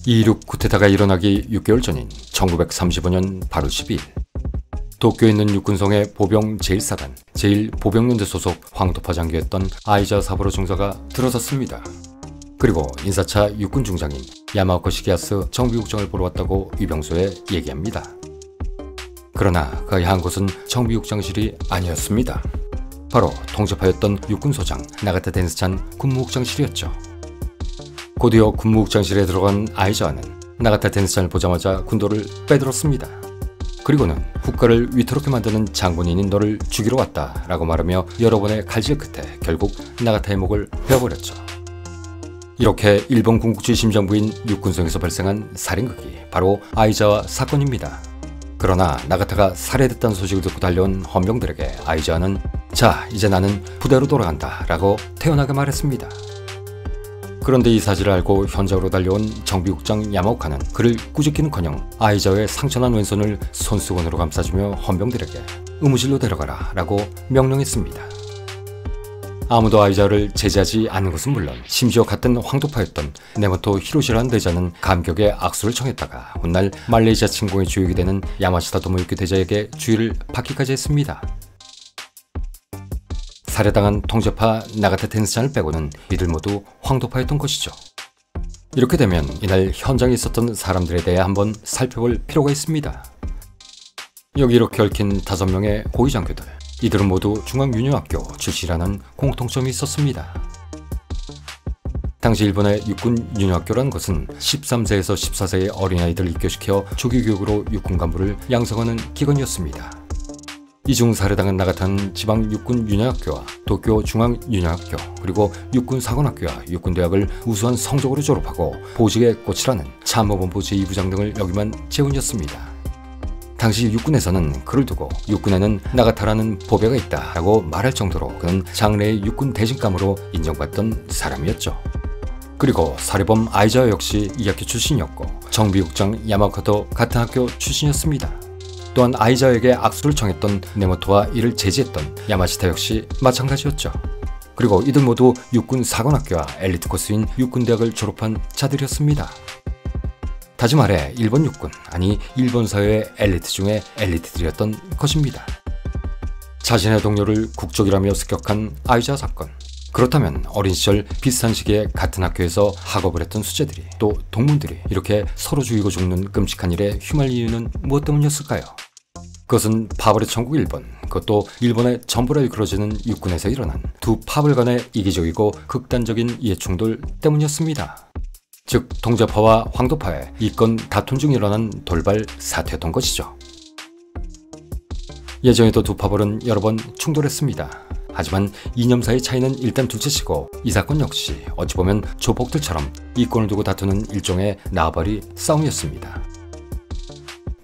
2.16 쿠데타가 일어나기 6개월 전인 1935년 8월 12일 도쿄에 있는 육군성의 보병 제1사단 제1보병연대 소속 황도파 장교였던 아이자 사부로 중사가 들어섰습니다. 그리고 인사차 육군 중장인 야마오카 시게야스 정비국장을 보러 왔다고 위병소에 얘기합니다. 그러나 그가 향한 곳은 정비국장실이 아니었습니다. 바로 통제파였던 육군소장 나가타 덴스찬 군무국장실이었죠. 곧이어 군무국장실에 들어간 아이자와는 나가타 덴스찬을 보자마자 군도를 빼들었습니다. 그리고는 국가를 위태롭게 만드는 장본인인 너를 죽이러 왔다 라고 말하며 여러 번의 칼질 끝에 결국 나가타의 목을 베어버렸죠. 이렇게 일본 군국주의 심장부인 육군성에서 발생한 살인극이 바로 아이자와 사건입니다. 그러나 나가타가 살해됐다는 소식을 듣고 달려온 헌병들에게 아이자와는 자, 이제 나는 부대로 돌아간다 라고 태연하게 말했습니다. 그런데 이 사실을 알고 현장으로 달려온 정비국장 야마오카는 그를 꾸짖기는커녕 아이자와의 상처난 왼손을 손수건으로 감싸주며 헌병들에게 의무실로 데려가라 라고 명령했습니다. 아무도 아이자와를 제지하지 않는 것은 물론 심지어 같은 황도파였던 네모토 히로시라는 대자는 감격의 악수를 청했다가 훗날 말레이시아 침공의 주역이 되는 야마시타 도모유키 대자에게 주의를 받기까지 했습니다. 살해당한 통제파 나가타 덴스찬을 빼고는 이들 모두 황도파였던 것이죠. 이렇게 되면 이날 현장에 있었던 사람들에 대해 한번 살펴볼 필요가 있습니다. 여기 이렇게 얽힌 5명의 고위장교들, 이들은 모두 중앙윤영학교 출신이라는 공통점이 있었습니다. 당시 일본의 육군윤영학교라는 것은 13세에서 14세의 어린아이들을 입교시켜 조기교육으로 육군 간부를 양성하는 기관이었습니다. 이중 살해당한 나가타는 지방 육군윤영학교와 도쿄 중앙윤영학교 그리고 육군사관학교와 육군대학을 우수한 성적으로 졸업하고 보직의 꽃이라는 참모본부 제2부장 등을 역임한 재훈이었습니다. 당시 육군에서는 그를 두고 육군에는 나가타라는 보배가 있다라고 말할 정도로 그는 장래의 육군 대신감으로 인정받던 사람이었죠. 그리고 살해범 아이자와 역시 이 학교 출신이었고 정비국장 야마오카도 같은 학교 출신이었습니다. 또한 아이자에게 악수를 청했던 네모토와 이를 제지했던 야마시타 역시 마찬가지였죠. 그리고 이들 모두 육군사관학교와 엘리트 코스인 육군대학을 졸업한 자들이었습니다. 다시 말해 일본 육군, 아니 일본 사회의 엘리트 중에 엘리트들이었던 것입니다. 자신의 동료를 국적이라며 습격한 아이자 사건. 그렇다면 어린 시절 비슷한 시기에 같은 학교에서 학업을 했던 수재들이 또 동문들이 이렇게 서로 죽이고 죽는 끔찍한 일에 휘말릴 이유는 무엇 때문이었을까요? 그것은 파벌의 천국 일본, 그것도 일본의 전부라 일컬어지는 육군에서 일어난 두 파벌 간의 이기적이고 극단적인 이해충돌 때문이었습니다. 즉 통제파와 황도파의 이권 다툼 중 일어난 돌발 사태였던 것이죠. 예전에도 두 파벌은 여러 번 충돌했습니다. 하지만 이념 사이의 차이는 일단 둘째치고 이 사건 역시 어찌 보면 조폭들처럼 이권을 두고 다투는 일종의 나발이 싸움이었습니다.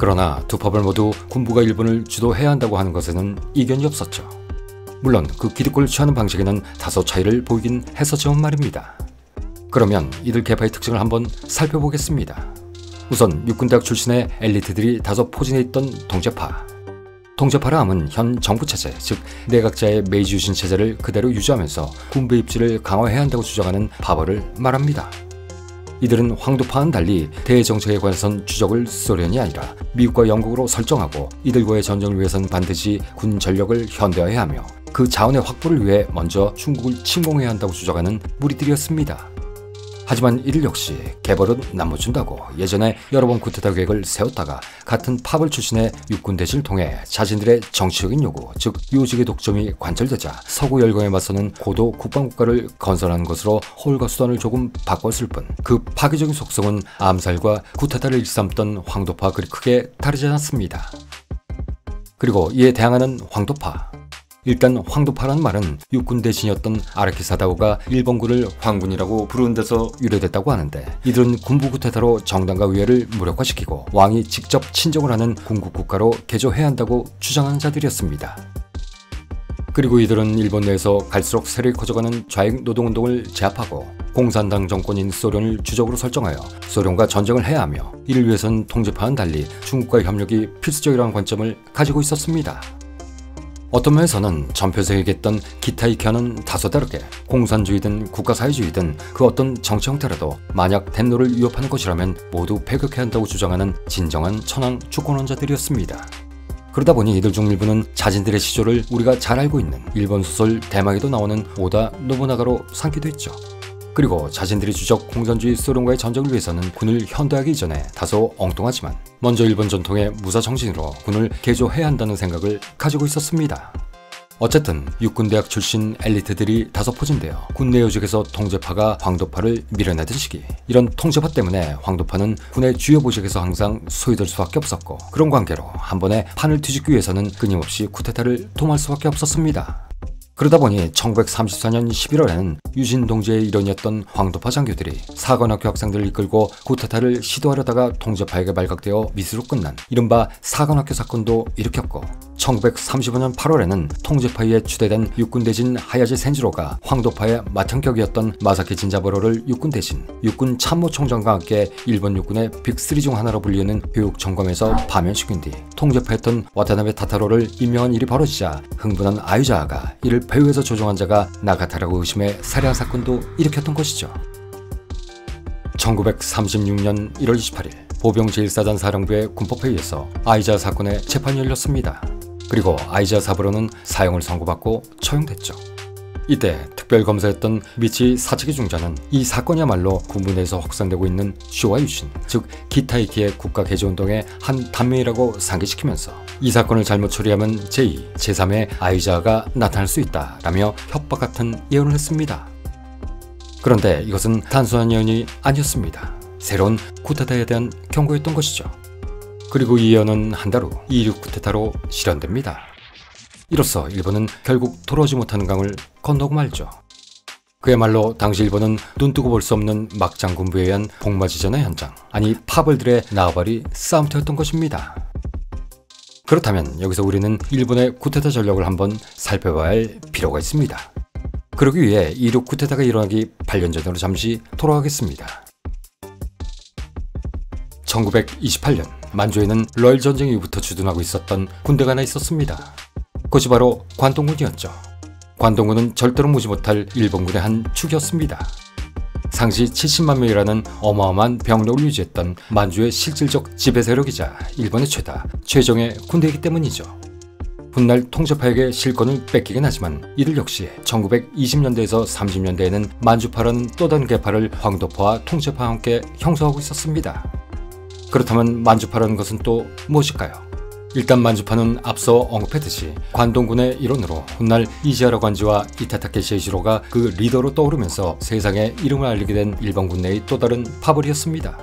그러나 두 파벌 모두 군부가 일본을 주도해야 한다고 하는 것에는 이견이 없었죠. 물론 그 기득권을 취하는 방식에는 다소 차이를 보이긴 했었지만 말입니다. 그러면 이들 계파의 특징을 한번 살펴보겠습니다. 우선 육군대학 출신의 엘리트들이 다소 포진해 있던 통제파. 통제파라 함은 현 정부체제, 즉 내각자의 메이지 유신 체제를 그대로 유지하면서 군부 입지를 강화해야 한다고 주장하는 파벌을 말합니다. 이들은 황도파와는 달리 대정책에 관해선 주적을 소련이 아니라 미국과 영국으로 설정하고 이들과의 전쟁을 위해선 반드시 군 전력을 현대화해야 하며 그 자원의 확보를 위해 먼저 중국을 침공해야 한다고 주장하는 무리들이었습니다. 하지만 이들 역시 개벌은 남아준다고 예전에 여러 번 쿠데타 계획을 세웠다가 같은 파벌 출신의 육군 대신을 통해 자신들의 정치적인 요구, 즉 요직의 독점이 관철되자 서구 열강에 맞서는 고도 국방국가를 건설하는 것으로 허울과 수단을 조금 바꿨을 뿐 그 파괴적인 속성은 암살과 쿠데타를 일삼던 황도파와 그리 크게 다르지 않았습니다. 그리고 이에 대항하는 황도파. 일단 황도파라는 말은 육군 대신이었던 아라키 사다오가 일본군을 황군이라고 부르는 데서 유래됐다고 하는데 이들은 군부 쿠데타로 정당과 의회를 무력화시키고 왕이 직접 친정을 하는 군국 국가로 개조해야 한다고 주장하는 자들이었습니다. 그리고 이들은 일본 내에서 갈수록 세력이 커져가는 좌익 노동운동을 제압하고 공산당 정권인 소련을 주적으로 설정하여 소련과 전쟁을 해야 하며 이를 위해선 통제파와는 달리 중국과의 협력이 필수적이라는 관점을 가지고 있었습니다. 어떤 면에서는 전표에서 얘기했던 기타 이케아는 다소 다르게 공산주의든 국가사회주의든 그 어떤 정치 형태라도 만약 텐노를 위협하는 것이라면 모두 배격해야 한다고 주장하는 진정한 천황 주권론자들이었습니다. 그러다 보니 이들 중 일부는 자신들의 시조를 우리가 잘 알고 있는 일본 소설 대마에도 나오는 오다 노부나가로 삼기도 했죠. 그리고 자신들이 주적 공산주의 소련과의 전쟁을 위해서는 군을 현대하기 이전에 다소 엉뚱하지만 먼저 일본 전통의 무사 정신으로 군을 개조해야 한다는 생각을 가지고 있었습니다. 어쨌든 육군대학 출신 엘리트들이 다소 포진되어 군내 요직에서 통제파가 황도파를 밀어내던 시기, 이런 통제파 때문에 황도파는 군의 주요 보직에서 항상 소외될 수밖에 없었고, 그런 관계로 한 번에 판을 뒤집기 위해서는 끊임없이 쿠데타를 도모할 수밖에 없었습니다. 그러다 보니 1934년 11월에는 유신 동지의 일원이었던 황도파 장교들이 사관학교 학생들을 이끌고 쿠데타를 시도하려다가 통제파에게 발각되어 미수로 끝난 이른바 사관학교 사건도 일으켰고, 1935년 8월에는 통제파에 추대된 육군 대신 하야지 센지로가 황도파의 맏형격이었던 마사키 진자부로를 육군 대신 육군 참모총장과 함께 일본 육군의 빅3 중 하나로 불리는 교육 점검에서 파면시킨 뒤 통제파였던 와타나베 타타로를 임명한 일이 벌어지자 흥분한 아유자아가 이를 배후에서 조종한 자가 나가타라고 의심해 살해한 사건도 일으켰던 것이죠. 1936년 1월 28일 보병 제1사단 사령부의 군법회의에서 아이자 사건의 재판이 열렸습니다. 그리고 아이자 사부로는 사형을 선고받고 처형됐죠. 이때 특별검사였던 미치 사츠키 중자는 이 사건이야말로 군부 내에서 확산되고 있는 쇼와 유신, 즉 기타이키의 국가개조운동의 한 단면이라고 상기시키면서 이 사건을 잘못 처리하면 제2, 제3의 아이자가 나타날 수 있다라며 협박 같은 예언을 했습니다. 그런데 이것은 단순한 예언이 아니었습니다. 새로운 쿠데타에 대한 경고였던 것이죠. 그리고 이 예언은 한 달 후 2.16 쿠데타로 실현됩니다. 이로써 일본은 결국 돌아오지 못하는 강을 건너고 말죠. 그야말로 당시 일본은 눈뜨고 볼 수 없는 막장 군부에 의한 복마지전의 현장, 아니 파벌들의 나와바리 싸움터였던 것입니다. 그렇다면 여기서 우리는 일본의 쿠데타 전력을 한번 살펴봐야 할 필요가 있습니다. 그러기 위해 2.16 쿠데타가 일어나기 8년 전으로 잠시 돌아가겠습니다. 1928년 만주에는 러일 전쟁 이후부터 주둔하고 있었던 군대가 하나 있었습니다. 그것이 바로 관동군이었죠. 관동군은 절대로 무지 못할 일본군의 한 축이었습니다. 상시 70만 명이라는 어마어마한 병력을 유지했던 만주의 실질적 지배 세력이자 일본의 최정의 군대이기 때문이죠. 훗날 통제파에게 실권을 뺏기긴 하지만 이들 역시 1920년대에서 30년대에는 만주파라는 또 다른 계파를 황도파와 통제파와 함께 형성하고 있었습니다. 그렇다면 만주파라는 것은 또 무엇일까요? 일단 만주파는 앞서 언급했듯이 관동군의 일원으로 훗날 이지하라 관지와 이타타케 세이지로가 그 리더로 떠오르면서 세상에 이름을 알리게 된 일본 군내의 또 다른 파벌이었습니다.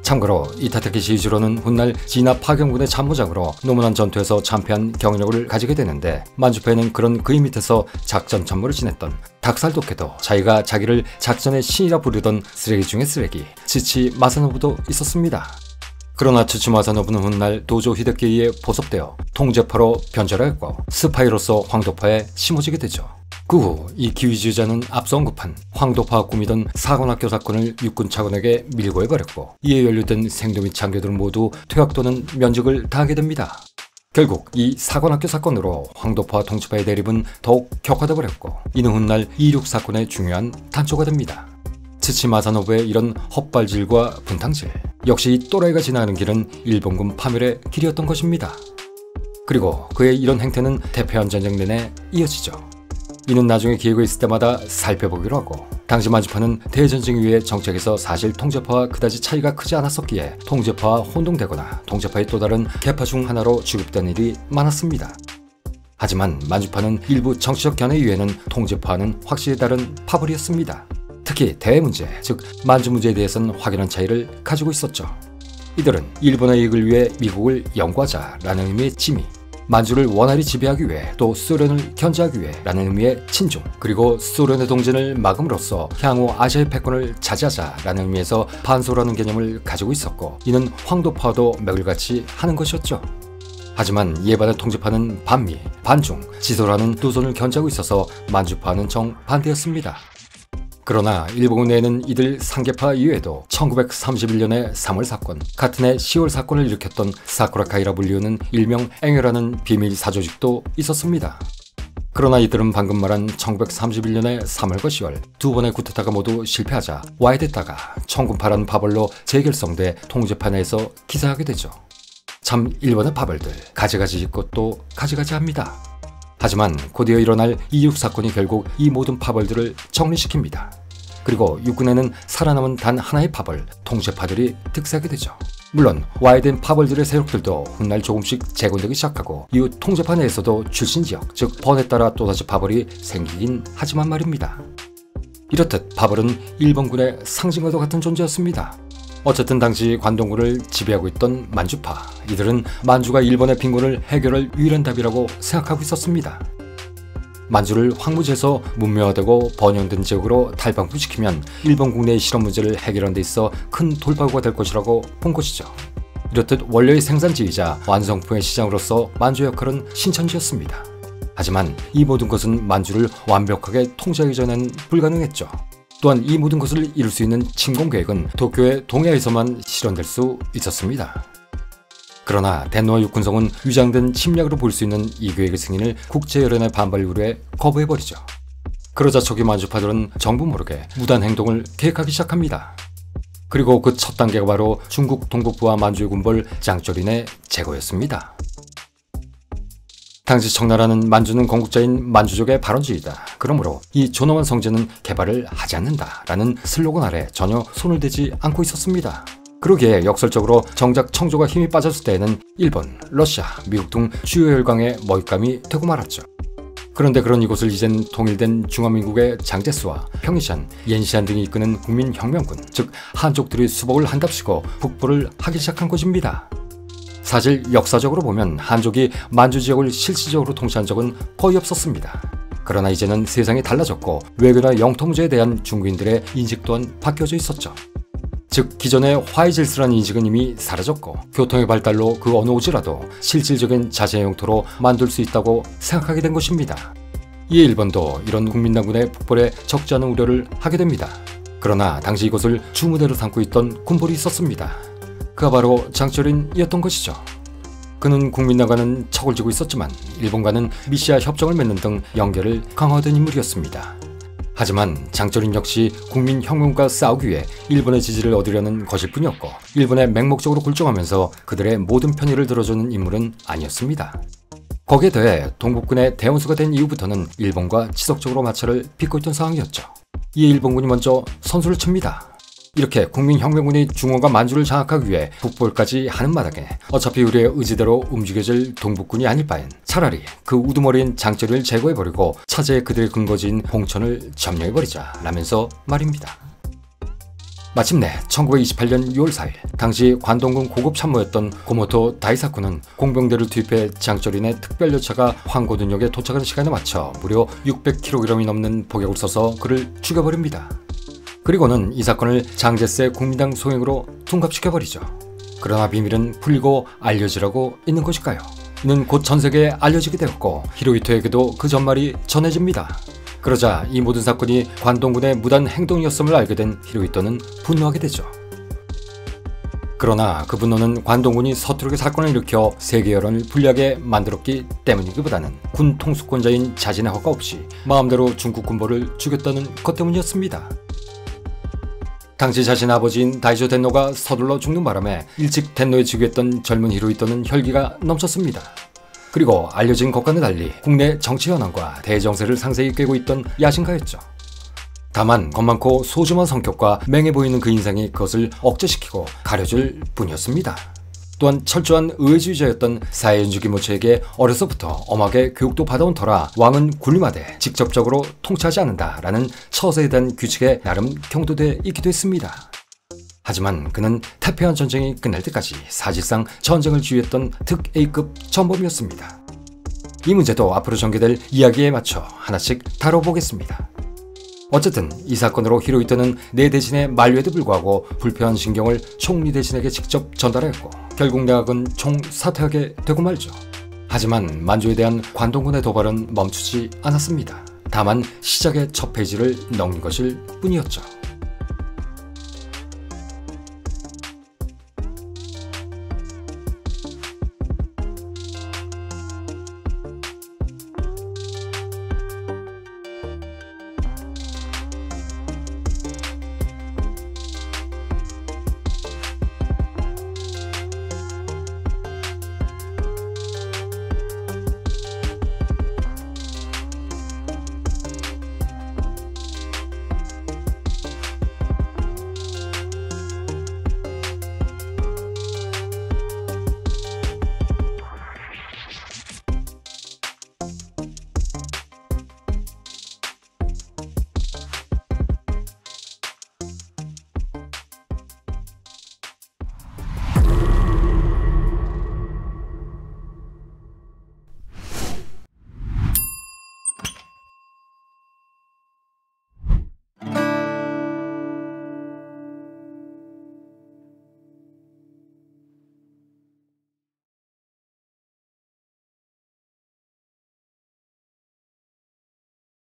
참고로 이타타케 세이지로는 훗날 진화 파견군의 참모장으로 노무난 전투에서 참패한 경력을 가지게 되는데, 만주파에는 그런 그의 밑에서 작전 참모를 지냈던 닭살독해도 자기가 자기를 작전의 신이라 부르던 쓰레기 중의 쓰레기 츠치 마사노부도 있었습니다. 그러나 츠치 마사노부는 훗날 도조 히데키에 포섭되어 통제파로 변절하였고 스파이로서 황도파에 심어지게 되죠. 그 후 이 기위주의자는 앞서 언급한 황도파가 꾸미던 사관학교 사건을 육군 차관에게 밀고 해버렸고, 이에 연루된 생도 및 장교들은 모두 퇴학 또는 면직을 당하게 됩니다. 결국 이 사관학교 사건으로 황도파와 통제파의 대립은 더욱 격화돼 버렸고, 이는 훗날 2.16 사건의 중요한 단초가 됩니다. 츠치 마사노부의 이런 헛발질과 분탕질, 역시 이 또라이가 지나가는 길은 일본군 파멸의 길이었던 것입니다. 그리고 그의 이런 행태는 태평양 전쟁 내내 이어지죠. 이는 나중에 기회가 있을 때마다 살펴보기로 하고, 당시 만주파는 대전쟁 이후의 정책에서 사실 통제파와 그다지 차이가 크지 않았었기에 통제파와 혼동되거나 통제파의 또 다른 계파 중 하나로 취급된 일이 많았습니다. 하지만 만주파는 일부 정치적 견해 이외에는 통제파와는 확실히 다른 파벌이었습니다. 특히 대외 문제, 즉 만주 문제에 대해서는 확연한 차이를 가지고 있었죠. 이들은 일본의 이익을 위해 미국을 연구하자라는 의미의 지미, 만주를 원활히 지배하기 위해 또 소련을 견제하기 위해 라는 의미의 친중, 그리고 소련의 동진을 막음으로써 향후 아시아의 패권을 차지하자라는 의미에서 반소라는 개념을 가지고 있었고, 이는 황도파와도 맥을 같이 하는 것이었죠. 하지만 이에 반해 통제파는 반미, 반중, 지소라는 두 손을 견제하고 있어서 만주파와는 정반대였습니다. 그러나 일본군 내에는 이들 상계파 이외에도 1931년의 3월 사건, 같은 해 10월 사건을 일으켰던 사쿠라카이라 불리우는 일명 앵여라는 비밀 사조직도 있었습니다. 그러나 이들은 방금 말한 1931년의 3월과 10월 두 번의 쿠데타가 모두 실패하자 와해됐다가 청군파란 파벌로 재결성돼 통제파 내에서 기사하게 되죠. 참 일본의 파벌들 가지가지 짓고 또 가지가지 합니다. 하지만 곧이어 일어날 이육 사건이 결국 이 모든 파벌들을 정리시킵니다. 그리고 육군에는 살아남은 단 하나의 파벌, 통제파들이 득세하게 되죠. 물론 와해된 파벌들의 세력들도 훗날 조금씩 재건되기 시작하고 이후 통제파 내에서도 출신 지역, 즉 번에 따라 또다시 파벌이 생기긴 하지만 말입니다. 이렇듯 파벌은 일본군의 상징과도 같은 존재였습니다. 어쨌든 당시 관동군을 지배하고 있던 만주파, 이들은 만주가 일본의 빈곤을 해결할 유일한 답이라고 생각하고 있었습니다. 만주를 황무지에서 문명화되고 번영된 지역으로 탈방풍시키면 일본 국내의 실업 문제를 해결하는 데 있어 큰 돌파구가 될 것이라고 본 것이죠. 이렇듯 원료의 생산지이자 완성품의 시장으로서 만주의 역할은 신천지였습니다. 하지만 이 모든 것은 만주를 완벽하게 통제하기 전에는 불가능했죠. 또한 이 모든 것을 이룰 수 있는 침공계획은 도쿄의 동해에서만 실현될 수 있었습니다. 그러나 덴노와 육군성은 위장된 침략으로 볼 수 있는 이 계획의 승인을 국제여론의 반발을 우려해 거부해버리죠. 그러자 초기 만주파들은 정부 모르게 무단 행동을 계획하기 시작합니다. 그리고 그 첫 단계가 바로 중국 동북부와 만주의 군벌 장조린의 제거였습니다. 당시 청나라는 만주는 건국자인 만주족의 발원지이다. 그러므로 이 존엄한 성제는 개발을 하지 않는다 라는 슬로건 아래 전혀 손을 대지 않고 있었습니다. 그러기에 역설적으로 정작 청조가 힘이 빠졌을 때에는 일본, 러시아, 미국 등 주요 열강의 먹잇감이 되고 말았죠. 그런데 그런 이곳을 이젠 통일된 중화민국의 장제스와 평이시안, 옌시안 등이 이끄는 국민혁명군, 즉 한족들이 수복을 한답시고 북부를 하기 시작한 곳입니다. 사실 역사적으로 보면 한족이 만주 지역을 실질적으로 통치한 적은 거의 없었습니다. 그러나 이제는 세상이 달라졌고 외교나 영토 문제에 대한 중국인들의 인식 또한 바뀌어져 있었죠. 즉 기존의 화이질스라는 인식은 이미 사라졌고 교통의 발달로 그 어느 오지라도 실질적인 자신의 영토로 만들 수 있다고 생각하게 된 것입니다. 이에 일본도 이런 국민당군의 북벌에 적지 않은 우려를 하게 됩니다. 그러나 당시 이곳을 주무대로 삼고 있던 군벌이 있었습니다. 그가 바로 장조린이었던 것이죠. 그는 국민당과는 척을 지고 있었지만 일본과는 미시아 협정을 맺는 등 연결을 강화하던 인물이었습니다. 하지만 장조린 역시 국민혁명과 싸우기 위해 일본의 지지를 얻으려는 것일 뿐이었고 일본에 맹목적으로 굴종하면서 그들의 모든 편의를 들어주는 인물은 아니었습니다. 거기에 더해 동북군의 대원수가 된 이후부터는 일본과 지속적으로 마찰을 빚고 있던 상황이었죠. 이에 일본군이 먼저 선수를 칩니다. 이렇게 국민혁명군이 중원과 만주를 장악하기 위해 북벌까지 하는 마당에 어차피 우리의 의지대로 움직여질 동북군이 아닐 바엔 차라리 그 우두머리인 장조린을 제거해버리고 차제의 그들의 근거지인 홍천을 점령해버리자 라면서 말입니다. 마침내 1928년 6월 4일 당시 관동군 고급 참모였던 고모토 다이사쿠는 공병대를 투입해 장조린의 특별열차가 황고든역에 도착하는 시간에 맞춰 무려 600kg이 넘는 복약을 써서 그를 죽여버립니다. 그리고는 이 사건을 장제스의 국민당 소행으로 둔갑시켜버리죠. 그러나 비밀은 풀리고 알려지라고 있는 것일까요? 이는 곧 전세계에 알려지게 되었고 히로히토에게도 그 전말이 전해집니다. 그러자 이 모든 사건이 관동군의 무단 행동이었음을 알게 된 히로히토는 분노하게 되죠. 그러나 그 분노는 관동군이 서투르게 사건을 일으켜 세계 여론을 불리하게 만들었기 때문이기보다는 군 통수권자인 자신의 허가 없이 마음대로 중국 군벌을 죽였다는 것 때문이었습니다. 당시 자신의 아버지인 다이조 덴노가 서둘러 죽는 바람에 일찍 덴노에 즉위했던 젊은 히로히토는 혈기가 넘쳤습니다. 그리고 알려진 것과는 달리 국내 정치 현황과 대정세를 상세히 꿰고 있던 야심가였죠. 다만 겁많고 소심한 성격과 맹해 보이는 그 인상이 그것을 억제시키고 가려줄 뿐이었습니다. 또한 철저한 의회주의자였던 사회연주 기모체에게 어려서부터 엄하게 교육도 받아온 터라 왕은 군림하되 직접적으로 통치하지 않는다라는 처세에 대한 규칙에 나름 경도돼 있기도 했습니다. 하지만 그는 태평양 전쟁이 끝날 때까지 사실상 전쟁을 지휘했던 특 A급 전범이었습니다. 이 문제도 앞으로 전개될 이야기에 맞춰 하나씩 다뤄보겠습니다. 어쨌든 이 사건으로 히로히토는 내 대신에 만류에도 불구하고 불편한 신경을 총리 대신에게 직접 전달했고 결국 내각은 총사퇴하게 되고 말죠. 하지만 만주에 대한 관동군의 도발은 멈추지 않았습니다. 다만 시작의 첫 페이지를 넘긴 것일 뿐이었죠.